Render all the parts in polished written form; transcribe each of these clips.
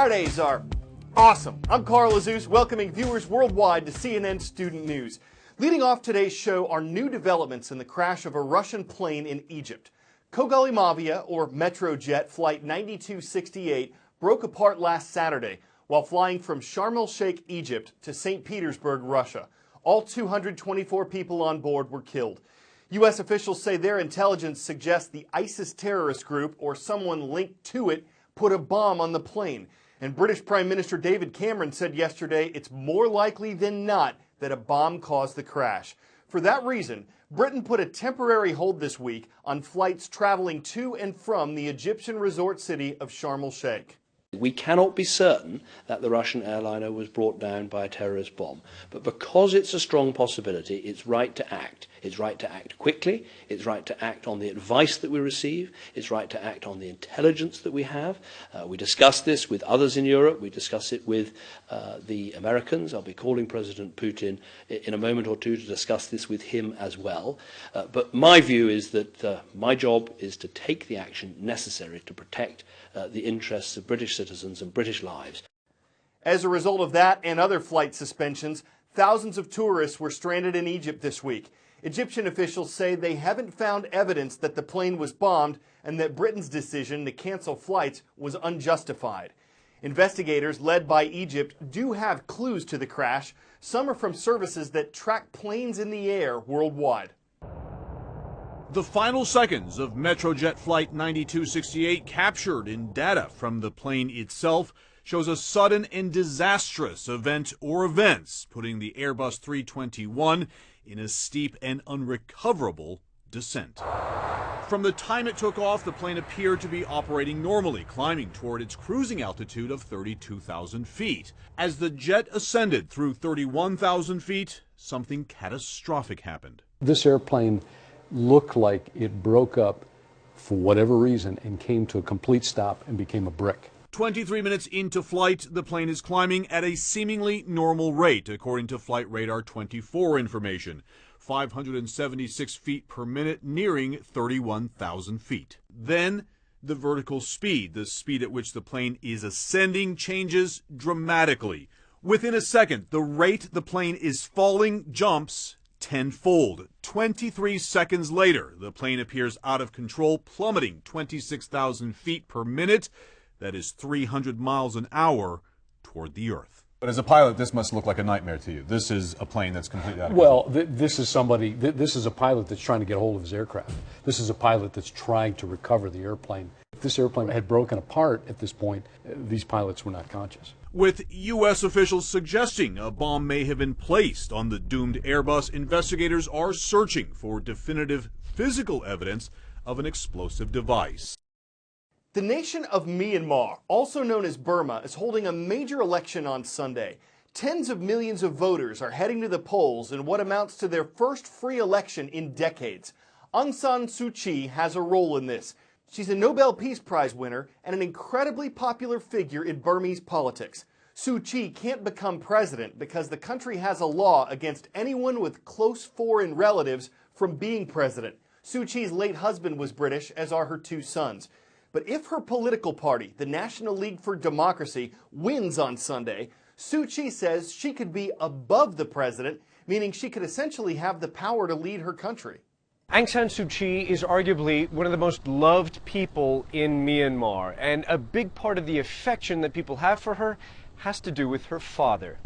Fridays are awesome. I'm Carl Azuz, welcoming viewers worldwide to CNN Student News. Leading off today's show are new developments in the crash of a Russian plane in Egypt. Kogalimavia, or Metrojet Flight 9268, broke apart last Saturday while flying from Sharm el-Sheikh, Egypt to St. Petersburg, Russia. All 224 people on board were killed. U.S. officials say their intelligence suggests the ISIS terrorist group or someone linked to it put a bomb on the plane. And British Prime Minister David Cameron said yesterday it's more likely than not that a bomb caused the crash. For that reason, Britain put a temporary hold this week on flights traveling to and from the Egyptian resort city of Sharm el-Sheikh. We cannot be certain that the Russian airliner was brought down by a terrorist bomb, but because it's a strong possibility, it's right to act. It's right to act quickly, it's right to act on the advice that we receive, it's right to act on the intelligence that we have. We discuss this with others in Europe, we discuss it with the Americans. I'll be calling President Putin in a moment or two to discuss this with him as well. But my view is that my job is to take the action necessary to protect the interests of British citizens and British lives. As a result of that and other flight suspensions, thousands of tourists were stranded in Egypt this week. Egyptian officials say they haven't found evidence that the plane was bombed and that Britain's decision to cancel flights was unjustified. Investigators led by Egypt do have clues to the crash. Some are from services that track planes in the air worldwide. The final seconds of Metrojet Flight 9268 captured in data from the plane itself shows a sudden and disastrous event or events, putting the Airbus 321 in a steep and unrecoverable descent. From the time it took off, the plane appeared to be operating normally, climbing toward its cruising altitude of 32,000 feet. As the jet ascended through 31,000 feet, something catastrophic happened. This airplane looked like it broke up for whatever reason and came to a complete stop and became a brick. 23 minutes into flight, the plane is climbing at a seemingly normal rate, according to Flight Radar 24 information. 576 feet per minute, nearing 31,000 feet. Then, the vertical speed, the speed at which the plane is ascending, changes dramatically. Within a second, the rate the plane is falling jumps tenfold. 23 seconds later, the plane appears out of control, plummeting 26,000 feet per minute. That is 300 miles an hour toward the Earth. But as a pilot, this must look like a nightmare to you. This is a plane that's completely out of control. Well, this is a pilot that's trying to get hold of his aircraft. This is a pilot that's trying to recover the airplane. If this airplane had broken apart at this point, these pilots were not conscious. With U.S. officials suggesting a bomb may have been placed on the doomed Airbus, investigators are searching for definitive physical evidence of an explosive device. The nation of Myanmar, also known as Burma, is holding a major election on Sunday. Tens of millions of voters are heading to the polls in what amounts to their first free election in decades. Aung San Suu Kyi has a role in this. She's a Nobel Peace Prize winner and an incredibly popular figure in Burmese politics. Suu Kyi can't become president because the country has a law against anyone with close foreign relatives from being president. Suu Kyi's late husband was British, as are her two sons. But if her political party, the National League for Democracy, wins on Sunday, Suu Kyi says she could be above the president, meaning she could essentially have the power to lead her country. Aung San Suu Kyi is arguably one of the most loved people in Myanmar, and a big part of the affection that people have for her has to do with her father.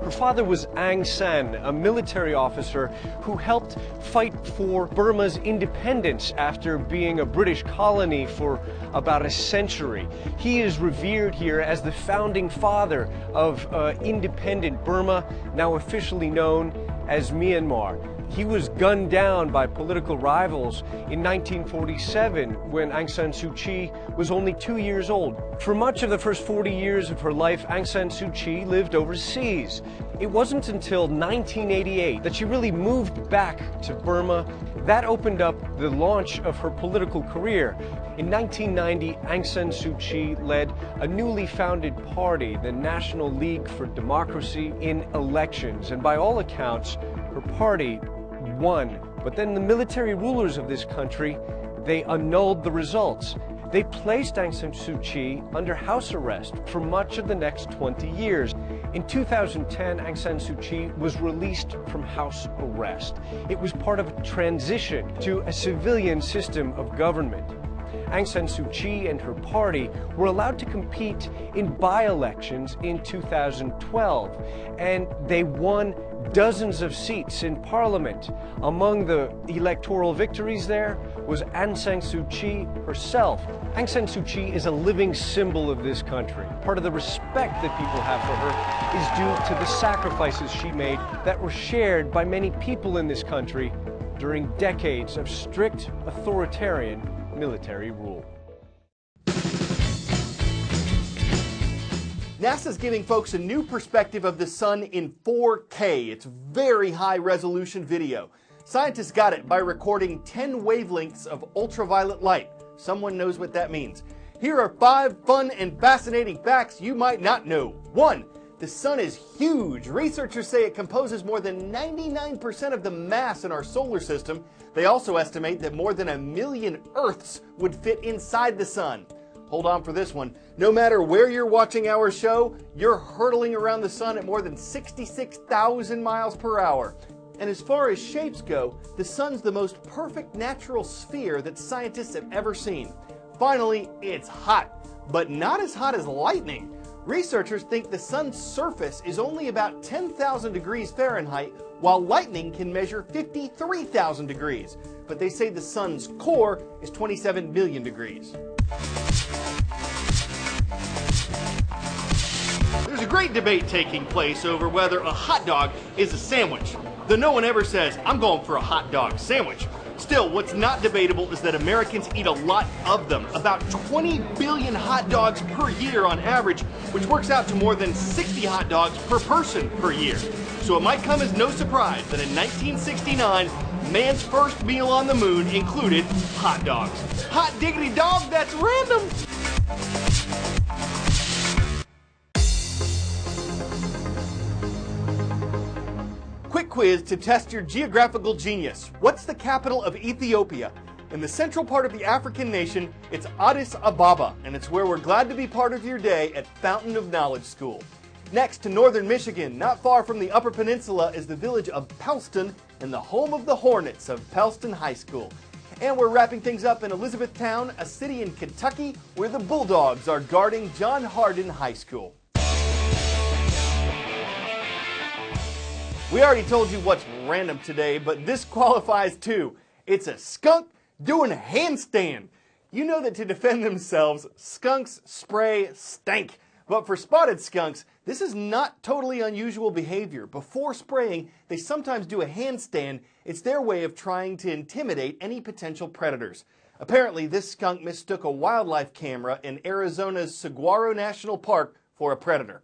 Her father was Aung San, a military officer who helped fight for Burma's independence after being a British colony for about a century. He is revered here as the founding father of independent Burma, now officially known as Myanmar. He was gunned down by political rivals in 1947 when Aung San Suu Kyi was only 2 years old. For much of the first 40 years of her life, Aung San Suu Kyi lived overseas. It wasn't until 1988 that she really moved back to Burma. That opened up the launch of her political career. In 1990, Aung San Suu Kyi led a newly founded party, the National League for Democracy, in elections. And by all accounts, her party won. But then the military rulers of this country, they annulled the results. they placed Aung San Suu Kyi under house arrest for much of the next 20 years. In 2010, Aung San Suu Kyi was released from house arrest. It was part of a transition to a civilian system of government. Aung San Suu Kyi and her party were allowed to compete in by-elections in 2012, and they won dozens of seats in parliament. Among the electoral victories there was Aung San Suu Kyi herself. Aung San Suu Kyi is a living symbol of this country. Part of the respect that people have for her is due to the sacrifices she made that were shared by many people in this country during decades of strict authoritarian military rule. NASA's giving folks a new perspective of the sun in 4K. It's very high resolution video. Scientists got it by recording 10 wavelengths of ultraviolet light. Someone knows what that means. Here are 5 fun and fascinating facts you might not know. 1. The sun is huge. Researchers say it composes more than 99% of the mass in our solar system. They also estimate that more than 1 million Earths would fit inside the sun. Hold on for this one. No matter where you're watching our show, you're hurtling around the sun at more than 66,000 miles per hour. And as far as shapes go, the sun's the most perfect natural sphere that scientists have ever seen. Finally, it's hot, but not as hot as lightning. Researchers think the sun's surface is only about 10,000 degrees Fahrenheit, while lightning can measure 53,000 degrees. But they say the sun's core is 27 million degrees. There's a great debate taking place over whether a hot dog is a sandwich. Though no one ever says, I'm going for a hot dog sandwich. Still, what's not debatable is that Americans eat a lot of them, about 20 billion hot dogs per year on average, which works out to more than 60 hot dogs per person per year. So it might come as no surprise that in 1969, man's first meal on the moon included hot dogs. Hot diggity dog, that's random! Quick quiz to test your geographical genius. What's the capital of Ethiopia? In the central part of the African nation, it's Addis Ababa, and it's where we're glad to be part of your day at Fountain of Knowledge School. Next to northern Michigan, not far from the Upper Peninsula, is the village of Pellston and the home of the Hornets of Pellston High School. And we're wrapping things up in Elizabethtown, a city in Kentucky, where the Bulldogs are guarding John Hardin High School. We already told you what's random today, but this qualifies too. It's a skunk doing a handstand. You know that to defend themselves, skunks spray stank. But for spotted skunks, this is not totally unusual behavior. Before spraying, they sometimes do a handstand. It's their way of trying to intimidate any potential predators. Apparently, this skunk mistook a wildlife camera in Arizona's Saguaro National Park for a predator.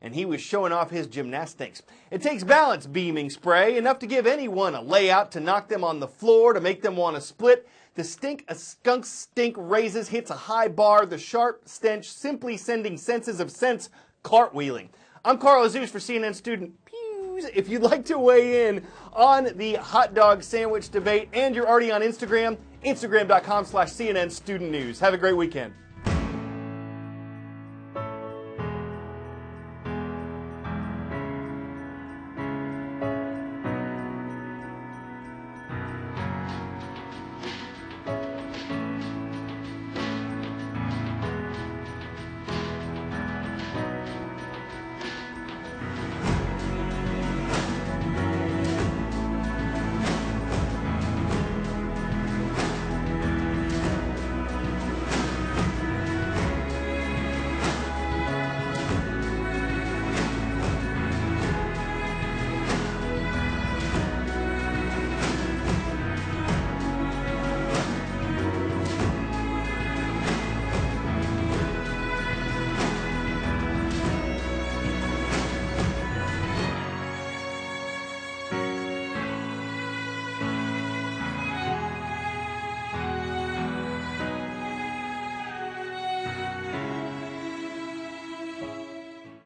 And he was showing off his gymnastics. It takes balance beaming spray, enough to give anyone a layout, to knock them on the floor, to make them want to split. The stink a skunk's stink raises hits a high bar, the sharp stench simply sending senses of sense cartwheeling. I'm Carl Azuz for CNN Student Pews. If you'd like to weigh in on the hot dog sandwich debate and you're already on Instagram, instagram.com/CNN Student News. Have a great weekend.